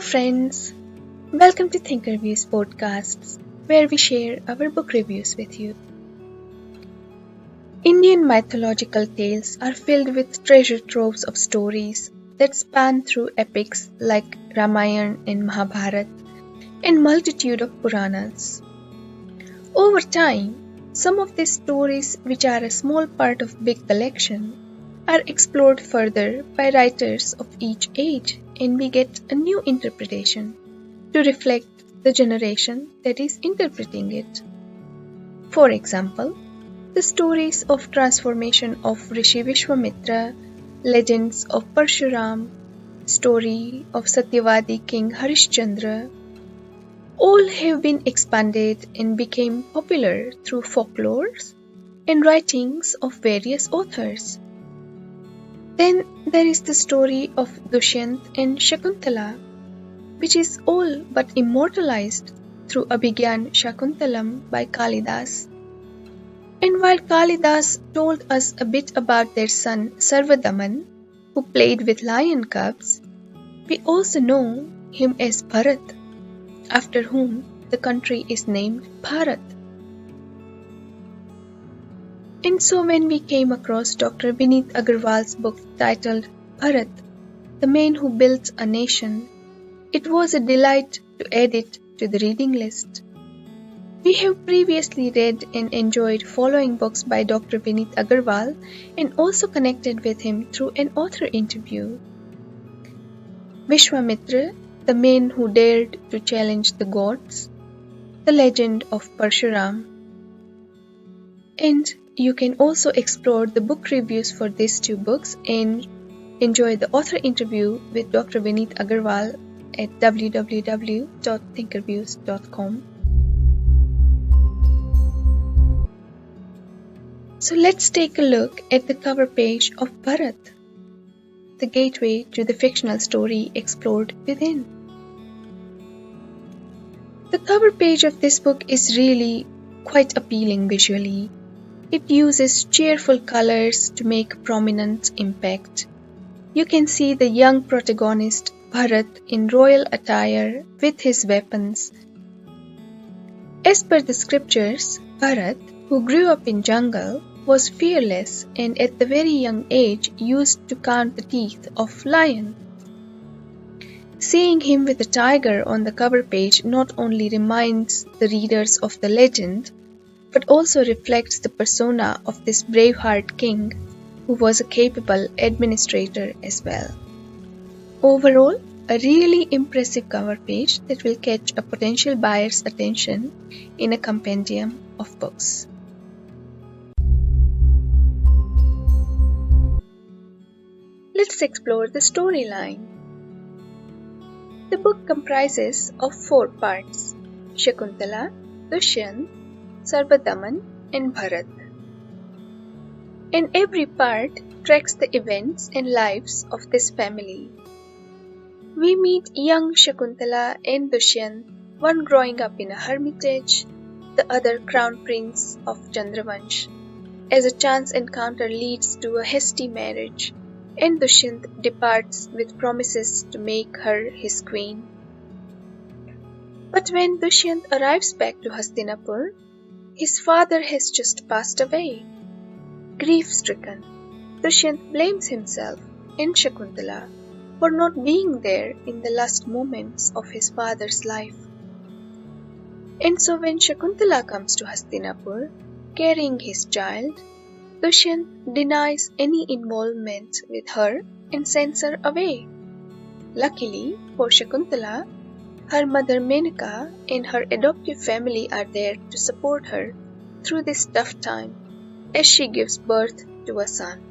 friends, welcome to ThinkerViews podcasts, where we share our book reviews with you. Indian mythological tales are filled with treasure troves of stories that span through epics like Ramayana and Mahabharata and multitude of Puranas. Over time, some of these stories, which are a small part of big collection, are explored further by writers of each age, and we get a new interpretation to reflect the generation that is interpreting it. For example, the stories of transformation of Rishi Vishwamitra, legends of Parshuraam, story of Satyavadi King Harishchandra, all have been expanded and became popular through folklores and writings of various authors. Then there is the story of Dushyant and Shakuntala, which is all but immortalized through Abhigyan Shakuntalam by Kalidas. And while Kalidas told us a bit about their son Sarvadaman, who played with lion cubs, we also know him as Bharat, after whom the country is named Bharat. And so when we came across Dr. Vineet Aggarwal's book titled Bharat, the Man Who Built a Nation, it was a delight to add it to the reading list. We have previously read and enjoyed following books by Dr. Vineet Aggarwal and also connected with him through an author interview. Vishwamitra, the man who dared to challenge the gods, the legend of Parshuraam. And you can also explore the book reviews for these two books and enjoy the author interview with Dr. Vineet Aggarwal at www.thinkerviews.com. So let's take a look at the cover page of Bharat, the gateway to the fictional story explored within. The cover page of this book is really quite appealing visually. It uses cheerful colors to make prominent impact. You can see the young protagonist Bharat in royal attire with his weapons. As per the scriptures, Bharat, who grew up in jungle, was fearless and at the very young age used to count the teeth of lion. Seeing him with a tiger on the cover page not only reminds the readers of the legend, but also reflects the persona of this braveheart king, who was a capable administrator as well. Overall, a really impressive cover page that will catch a potential buyer's attention in a compendium of books. Let's explore the storyline. The book comprises of 4 parts: Shakuntala, Dushyant, Sarvadaman and Bharat. And every part tracks the events and lives of this family. We meet young Shakuntala and Dushyant, one growing up in a hermitage, the other crown prince of Chandravansh, as a chance encounter leads to a hasty marriage, and Dushyant departs with promises to make her his queen. But when Dushyant arrives back to Hastinapur, his father has just passed away. Grief-stricken, Dushyant blames himself and Shakuntala for not being there in the last moments of his father's life. And so when Shakuntala comes to Hastinapur, carrying his child, Dushyant denies any involvement with her and sends her away. Luckily for Shakuntala, her mother Menaka and her adoptive family are there to support her through this tough time as she gives birth to a son.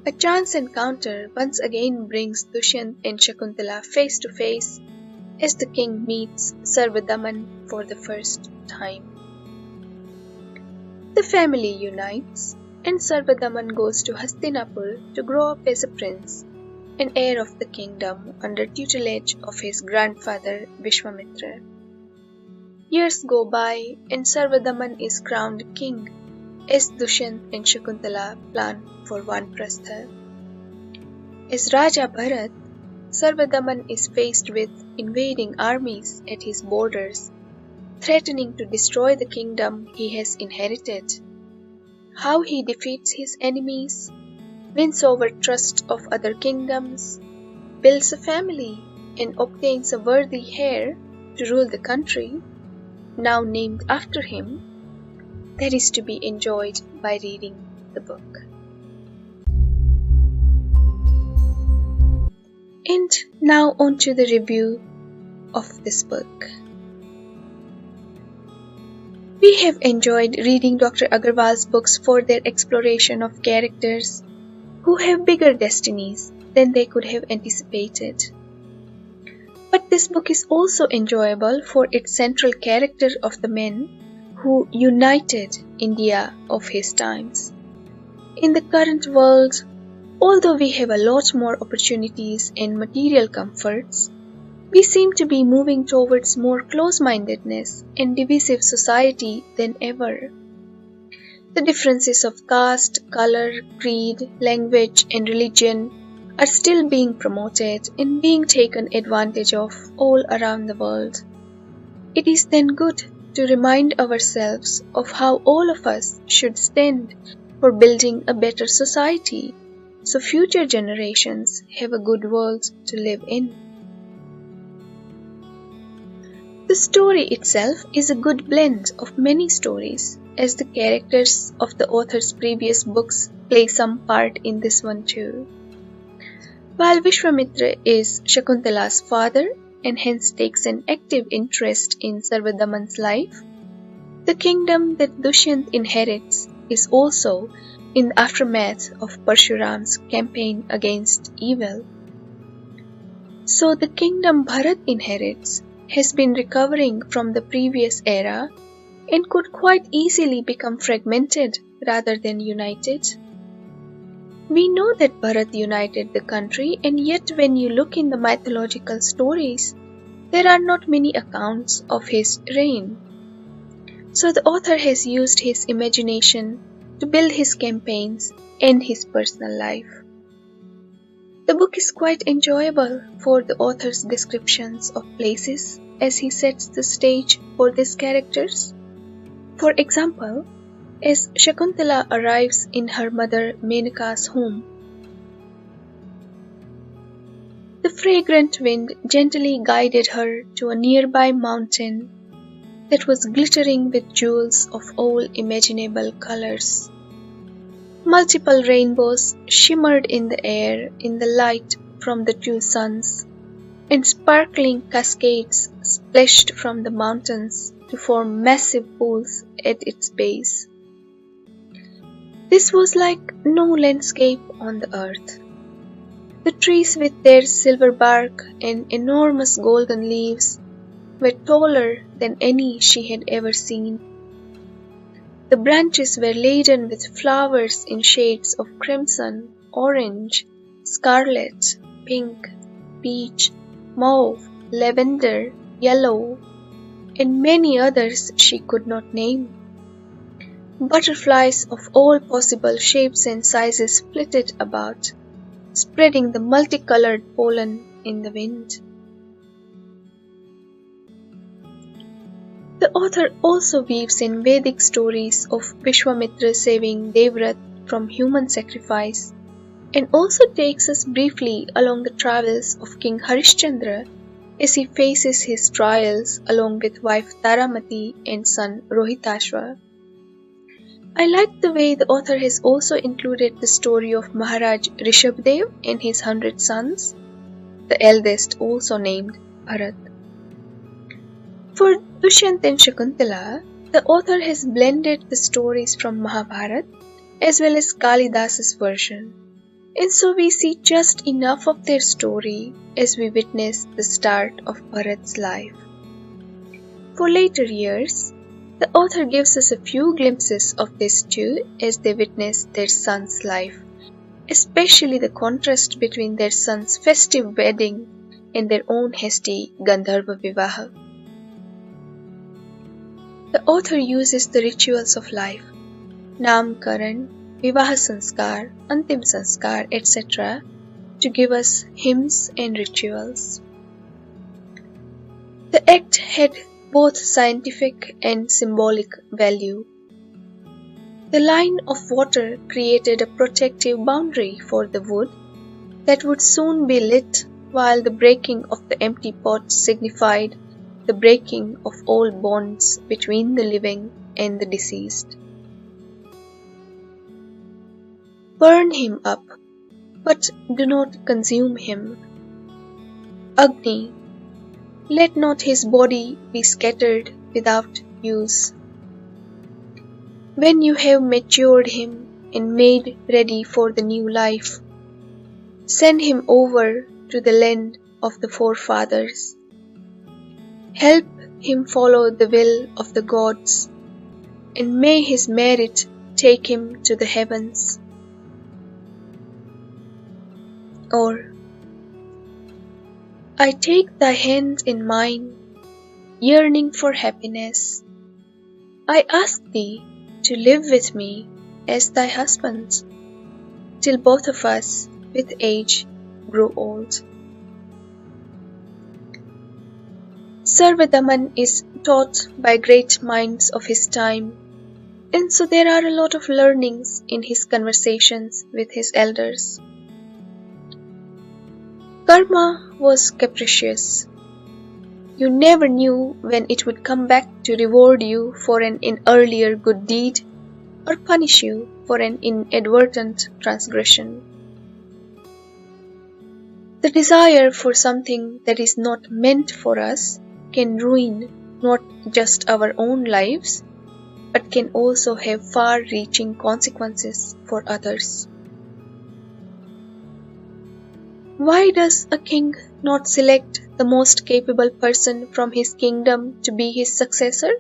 A chance encounter once again brings Dushyant and Shakuntala face to face as the king meets Sarvadaman for the first time. The family unites and Sarvadaman goes to Hastinapur to grow up as a prince and heir of the kingdom under tutelage of his grandfather Vishwamitra. Years go by and Sarvadaman is crowned king as Dushyant and Shakuntala plan for Vanprastha. As Raja Bharat, Sarvadaman is faced with invading armies at his borders, threatening to destroy the kingdom he has inherited. How he defeats his enemies, wins over trust of other kingdoms, builds a family, and obtains a worthy heir to rule the country, now named after him, that is to be enjoyed by reading the book. And now on to the review of this book. We have enjoyed reading Dr. Aggarwal's books for their exploration of characters who have bigger destinies than they could have anticipated. But this book is also enjoyable for its central character of the men who united India of his times. In the current world, although we have a lot more opportunities and material comforts, we seem to be moving towards more close-mindedness and divisive society than ever. The differences of caste, color, creed, language, and religion are still being promoted and being taken advantage of all around the world. It is then good to remind ourselves of how all of us should stand for building a better society, so future generations have a good world to live in. The story itself is a good blend of many stories, as the characters of the author's previous books play some part in this one too. While Vishwamitra is Shakuntala's father and hence takes an active interest in Sarvadaman's life, the kingdom that Dushyant inherits is also in the aftermath of Parshuraam's campaign against evil. So the kingdom Bharat inherits has been recovering from the previous era and could quite easily become fragmented rather than united. We know that Bharat united the country, and yet when you look in the mythological stories, there are not many accounts of his reign. So the author has used his imagination to build his campaigns and his personal life. The book is quite enjoyable for the author's descriptions of places as he sets the stage for these characters. For example, as Shakuntala arrives in her mother Menaka's home, the fragrant wind gently guided her to a nearby mountain that was glittering with jewels of all imaginable colors. Multiple rainbows shimmered in the air in the light from the two suns, and sparkling cascades splashed from the mountains to form massive pools at its base. This was like no landscape on the earth. The trees with their silver bark and enormous golden leaves were taller than any she had ever seen. The branches were laden with flowers in shades of crimson, orange, scarlet, pink, peach, mauve, lavender, yellow, and many others she could not name. Butterflies of all possible shapes and sizes flitted about, spreading the multicolored pollen in the wind. The author also weaves in Vedic stories of Vishwamitra saving Devrat from human sacrifice, and also takes us briefly along the travels of King Harishchandra as he faces his trials along with wife Taramati and son Rohitashva. I like the way the author has also included the story of Maharaj Rishabdev and his 100 sons, the eldest also named Bharat. For Dushyant and Shakuntala, the author has blended the stories from Mahabharata as well as Kalidasa's version, and so we see just enough of their story as we witness the start of Bharat's life. For later years, the author gives us a few glimpses of this too as they witness their son's life, especially the contrast between their son's festive wedding and their own hasty Gandharva Vivaha. The author uses the rituals of life, Namkaran, Vivaha Sanskar, Antim Sanskar, etc., to give us hymns and rituals. The act had both scientific and symbolic value. The line of water created a protective boundary for the wood that would soon be lit, while the breaking of the empty pot signified the breaking of all bonds between the living and the deceased. Burn him up, but do not consume him. Agni, let not his body be scattered without use. When you have matured him and made ready for the new life, send him over to the land of the forefathers. Help him follow the will of the gods, and may his merit take him to the heavens. Or, I take thy hand in mine, yearning for happiness. I ask thee to live with me as thy husband, till both of us with age grow old. Sarvadaman is taught by great minds of his time, and so there are a lot of learnings in his conversations with his elders. Karma was capricious. You never knew when it would come back to reward you for an earlier good deed or punish you for an inadvertent transgression. The desire for something that is not meant for us can ruin not just our own lives, but can also have far-reaching consequences for others. Why does a king not select the most capable person from his kingdom to be his successor?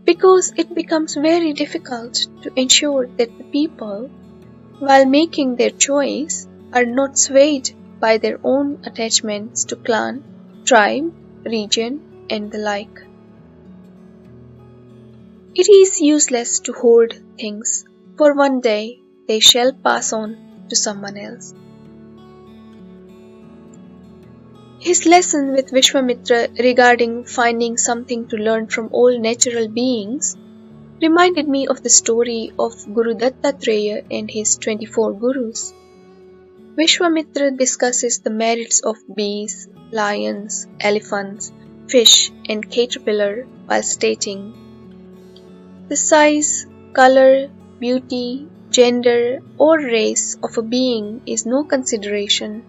Because it becomes very difficult to ensure that the people, while making their choice, are not swayed by their own attachments to clan, tribe, region, and the like. It is useless to hoard things, for one day they shall pass on to someone else. His lesson with Vishwamitra regarding finding something to learn from all natural beings reminded me of the story of Guru Dattatreya and his 24 gurus. Vishwamitra discusses the merits of bees, lions, elephants, fish, and caterpillar while stating, the size, color, beauty, gender, or race of a being is no consideration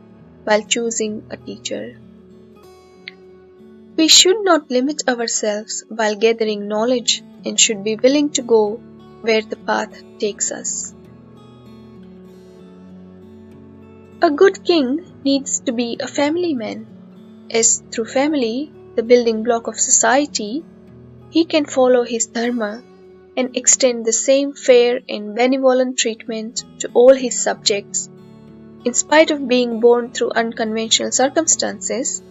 while choosing a teacher. We should not limit ourselves while gathering knowledge and should be willing to go where the path takes us. A good king needs to be a family man, as through family, the building block of society, he can follow his dharma and extend the same fair and benevolent treatment to all his subjects. In spite of being born through unconventional circumstances,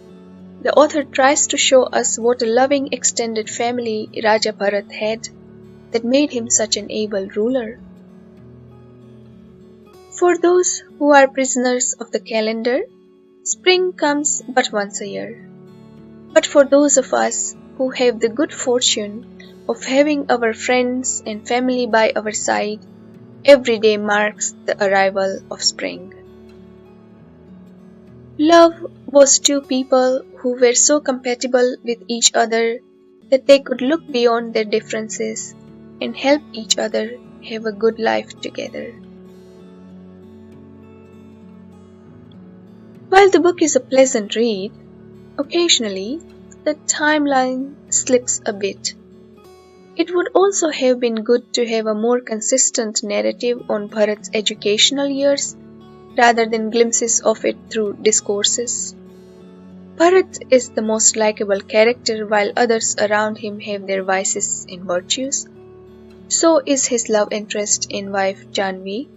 the author tries to show us what a loving extended family Raja Bharat had that made him such an able ruler. For those who are prisoners of the calendar, spring comes but once a year. But for those of us who have the good fortune of having our friends and family by our side, every day marks the arrival of spring. Love was two people who were so compatible with each other that they could look beyond their differences and help each other have a good life together. While the book is a pleasant read, occasionally the timeline slips a bit. It would also have been good to have a more consistent narrative on Bharat's educational years rather than glimpses of it through discourses. Bharat is the most likable character while others around him have their vices and virtues. So is his love interest in wife Janvi.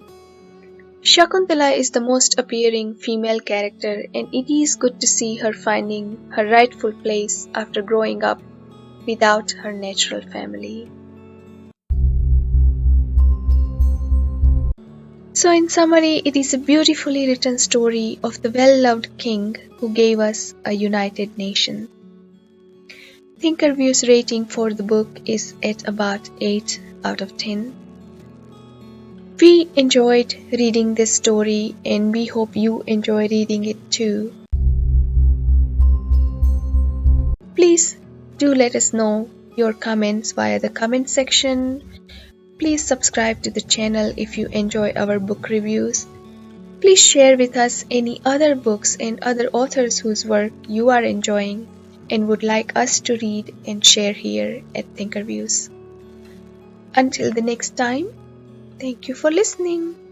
Shakuntala is the most appearing female character, and it is good to see her finding her rightful place after growing up without her natural family. So in summary, it is a beautifully written story of the well-loved king who gave us a united nation. ThinkerViews rating for the book is at about 8 out of 10. We enjoyed reading this story and we hope you enjoy reading it too. Please do let us know your comments via the comment section. Please subscribe to the channel if you enjoy our book reviews. Please share with us any other books and other authors whose work you are enjoying and would like us to read and share here at ThinkerViews. Until the next time, thank you for listening.